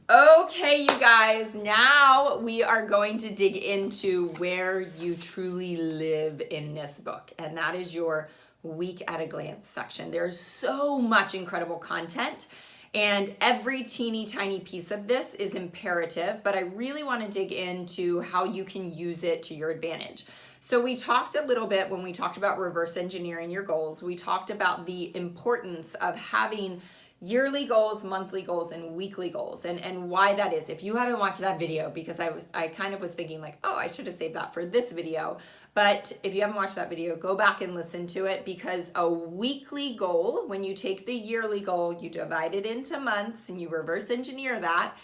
Okay, you guys, now we are going to dig into where you truly live in this book, and that is your week at a glance section. There's so much incredible content, and every teeny tiny piece of this is imperative, but I really want to dig into how you can use it to your advantage. So we talked a little bit when we talked about reverse engineering your goals. We talked about the importance of having yearly goals, monthly goals, and weekly goals, and why that is. If you haven't watched that video, because I kind of was thinking like, oh, I should have saved that for this video. But if you haven't watched that video, go back and listen to it, because a weekly goal, when you take the yearly goal, you divide it into months and you reverse engineer that,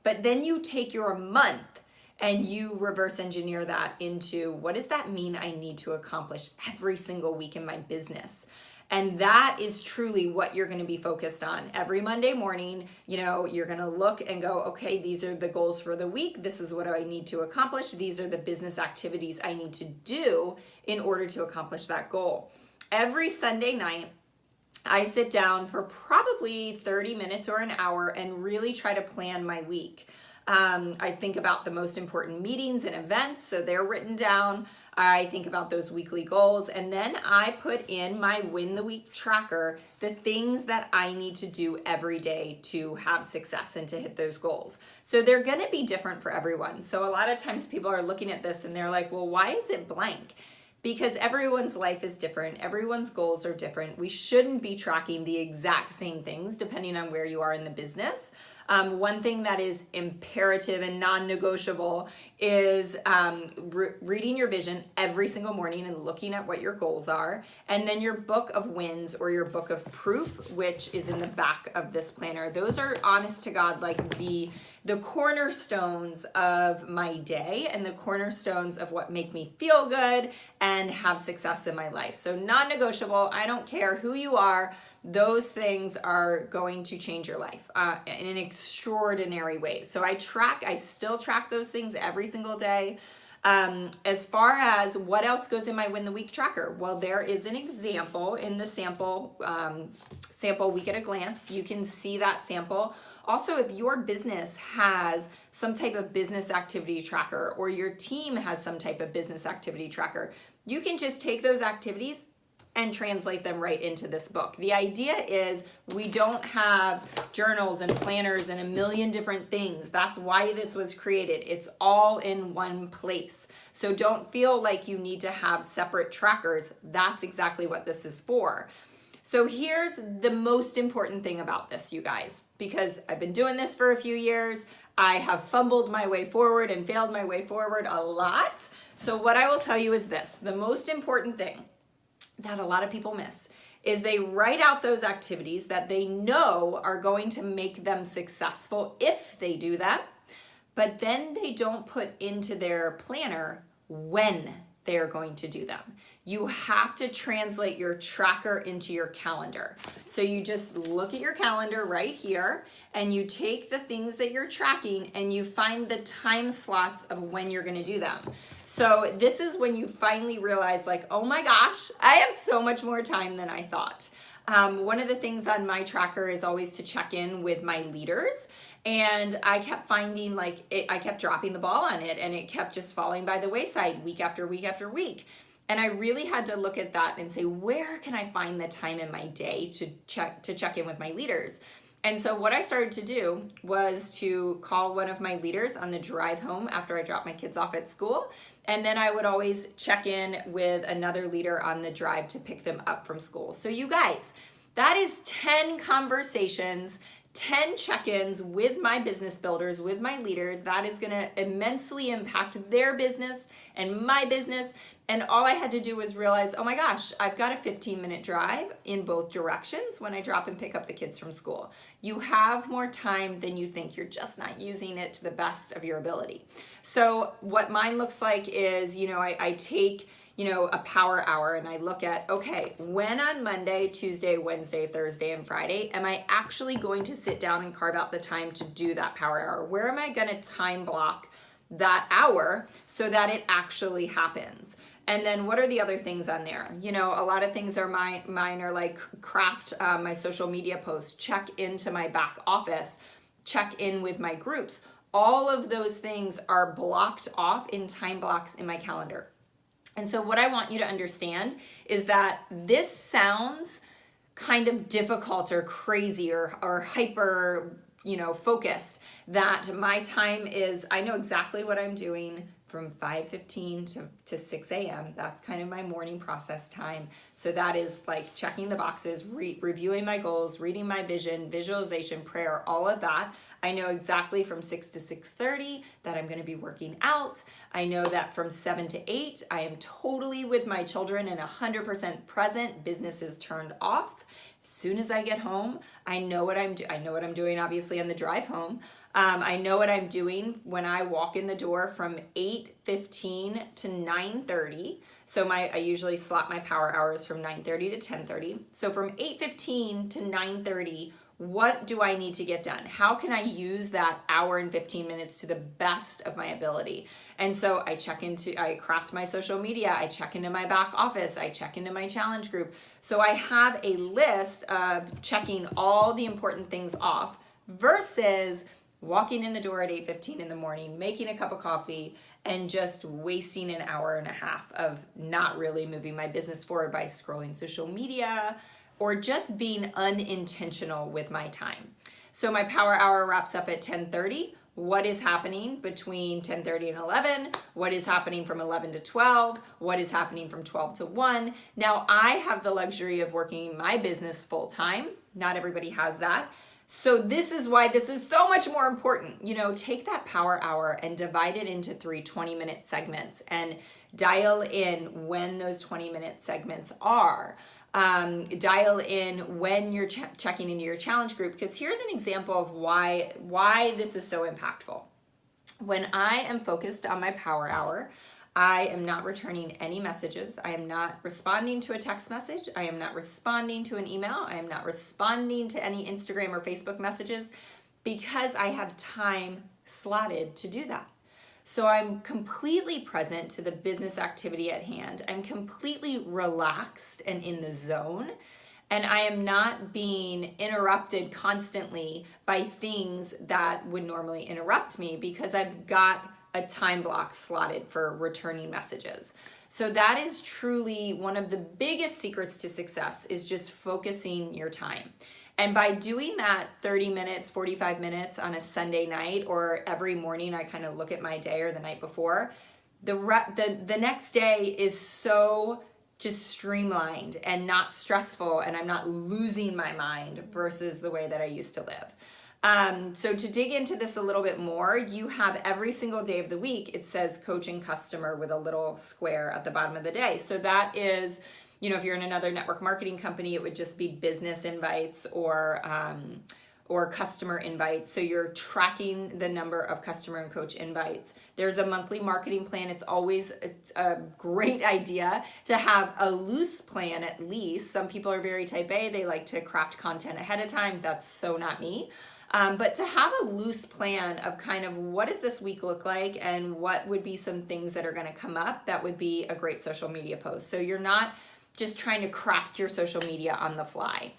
but then you take your month and you reverse engineer that into what does that mean I need to accomplish every single week in my business. And that is truly what you're going to be focused on. Every Monday morning, you're going to look and go, okay, these are the goals for the week. This is what I need to accomplish. These are the business activities I need to do in order to accomplish that goal. Every Sunday night, I sit down for probably 30 minutes or an hour and really try to plan my week. I think about the most important meetings and events, so they're written down. I think about those weekly goals, and then I put in my Win the Week tracker, the things that I need to do every day to have success and to hit those goals. So they're going to be different for everyone. So a lot of times people are looking at this and they're like, well, why is it blank? Because everyone's life is different. Everyone's goals are different. We shouldn't be tracking the exact same things depending on where you are in the business. One thing that is imperative and non-negotiable is reading your vision every single morning and looking at what your goals are. And then your book of wins or your book of proof, which is in the back of this planner. Those are, honest to God, like the cornerstones of my day and the cornerstones of what make me feel good and have success in my life. So non-negotiable. I don't care who you are. Those things are going to change your life in an extraordinary way. So I still track those things every single day. As far as what else goes in my Win the Week tracker, well, there is an example in the sample week at a glance. You can see that sample. Also, if your business has some type of business activity tracker or your team has some type of business activity tracker, you can just take those activities and translate them right into this book. The idea is we don't have journals and planners and a million different things. That's why this was created. It's all in one place. So don't feel like you need to have separate trackers. That's exactly what this is for. So here's the most important thing about this, you guys, because I've been doing this for a few years. I have fumbled my way forward and failed my way forward a lot. So what I will tell you is this: the most important thing that a lot of people miss is they write out those activities that they know are going to make them successful if they do them, but then they don't put into their planner when they are going to do them. You have to translate your tracker into your calendar. So you just look at your calendar right here and you take the things that you're tracking and you find the time slots of when you're going to do them. So this is when you finally realize, like, oh my gosh, I have so much more time than I thought. One of the things on my tracker is always to check in with my leaders. And I kept finding I kept dropping the ball on it and it kept just falling by the wayside week after week after week. And I really had to look at that and say, where can I find the time in my day to check in with my leaders? And so what I started to do was to call one of my leaders on the drive home after I dropped my kids off at school. And then I would always check in with another leader on the drive to pick them up from school. So you guys, that is 10 conversations, 10 check-ins with my business builders, with my leaders. That is going to immensely impact their business and my business. And all I had to do was realize, oh my gosh, I've got a 15-minute drive in both directions when I drop and pick up the kids from school. You have more time than you think. You're just not using it to the best of your ability. So what mine looks like is, I take a power hour and I look at, okay, when on Monday, Tuesday, Wednesday, Thursday, and Friday, am I actually going to sit down and carve out the time to do that power hour? Where am I going to time block that hour so that it actually happens? And then what are the other things on there? A lot of things are mine are like craft my social media posts, check into my back office. check in with my groups. All of those things are blocked off in time blocks in my calendar. And so what I want you to understand is that this sounds kind of difficult or crazy or hyper, focused, that my time is, I know exactly what I'm doing from 5:15 to 6 a.m. That's kind of my morning process time. So that is like checking the boxes, reviewing my goals, reading my vision, visualization, prayer, all of that. I know exactly from 6 to 6:30 that I'm going to be working out. I know that from 7 to 8, I am totally with my children and 100% present. Business is turned off. As soon as I get home, I know what I'm doing, obviously, on the drive home. I know what I'm doing when I walk in the door from 8:15 to 9:30. So I usually slot my power hours from 9:30 to 10:30. So from 8:15 to 9:30, what do I need to get done? How can I use that hour and 15 minutes to the best of my ability? And so I craft my social media, I check into my back office, I check into my challenge group. So I have a list of checking all the important things off versus walking in the door at 8:15 in the morning, making a cup of coffee, and just wasting an hour and a half of not really moving my business forward by scrolling social media or just being unintentional with my time. So my power hour wraps up at 10:30. What is happening between 10:30 and 11? What is happening from 11 to 12? What is happening from 12 to 1? Now, I have the luxury of working my business full time. Not everybody has that. So this is why this is so much more important. Take that power hour and divide it into 3 20-minute segments and dial in when those 20-minute segments are. Dial in when you're checking into your challenge group, because here's an example of why this is so impactful. When I am focused on my power hour, I am not returning any messages. I am not responding to a text message. I am not responding to an email. I am not responding to any Instagram or Facebook messages because I have time slotted to do that. So I'm completely present to the business activity at hand. I'm completely relaxed and in the zone. And I am not being interrupted constantly by things that would normally interrupt me because I've got a time block slotted for returning messages. So that is truly one of the biggest secrets to success, is just focusing your time. And by doing that 30 minutes, 45 minutes on a Sunday night, or every morning I kind of look at my day or the night before, the next day is so just streamlined and not stressful, and I'm not losing my mind versus the way that I used to live. So to dig into this a little bit more, you have every single day of the week, it says coaching customer with a little square at the bottom of the day. So that is, if you're in another network marketing company, it would just be business invites or customer invites. So you're tracking the number of customer and coach invites. There's a monthly marketing plan. It's a great idea to have a loose plan at least. Some people are very type A. They like to craft content ahead of time. That's so not me. But to have a loose plan of kind of what does this week look like and what would be some things that are going to come up, that would be a great social media post. So you're not just trying to craft your social media on the fly.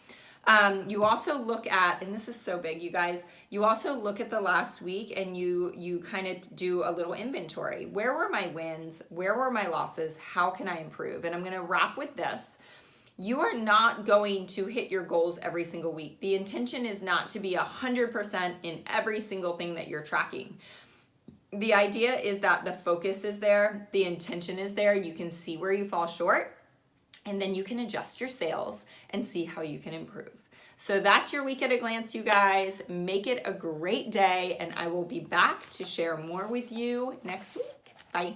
You also look at, and this is so big, you guys, you also look at the last week and you kind of do a little inventory. Where were my wins? Where were my losses? How can I improve? And I'm going to wrap with this. You are not going to hit your goals every single week. The intention is not to be 100% in every single thing that you're tracking. The idea is that the focus is there, the intention is there, you can see where you fall short, and then you can adjust your sales and see how you can improve. So that's your week at a glance, you guys. Make it a great day, and I will be back to share more with you next week. Bye.